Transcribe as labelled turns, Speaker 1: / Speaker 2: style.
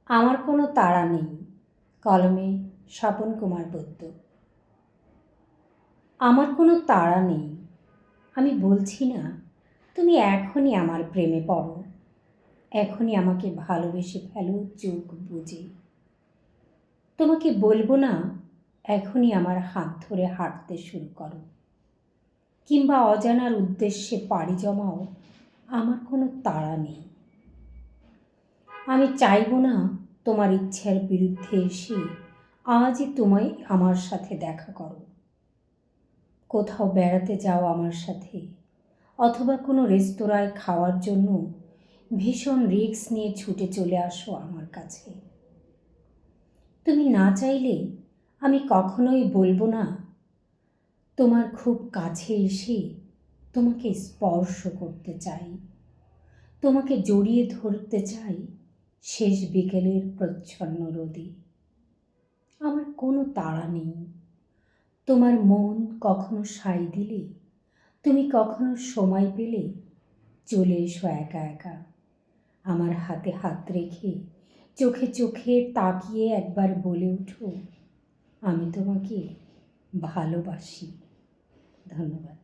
Speaker 1: আমার কোনো তাড়া নেই। কলমে স্বপন কুমার বৈদ্য। আমার কোনো তাড়া নেই। আমি বলছি না তুমি এখনই আমার প্রেমে পড়ো, এখনই আমাকে ভালোবেসে ফেলো চোখ বুজে। তোমাকে বলবো না এখনই আমার হাত ধরে হাঁটতে শুরু করো, কিংবা অজানার উদ্দেশ্যে পাড়ি জমাও। আমার কোনো তাড়া নেই। আমি চাইব না তোমার ইচ্ছার বিরুদ্ধে এসে আজই তোমায় আমার সাথে দেখা করো। কোথাও বেড়াতে যাও আমার সাথে, অথবা কোনো রেস্তোরাঁয় খাওয়ার জন্য ভীষণ রিস্ক নিয়ে ছুটে চলে আসো আমার কাছে। তুমি না চাইলে আমি কখনোই বলবো না তোমার খুব কাছে এসে তোমাকে স্পর্শ করতে চাই, তোমাকে জড়িয়ে ধরতে চাই শেষ বিকেলের প্রচ্ছন্ন রোদে। আমার কোনো তাড়া নেই। তোমার মন কখনো সায় দিলে, তুমি কখনো সময় পেলে চলে এসো একা একা আমার হাতে হাত রেখে, চোখে চোখে তাকিয়ে একবার বলে ওঠো, আমি তোমাকে ভালোবাসি। ধন্যবাদ।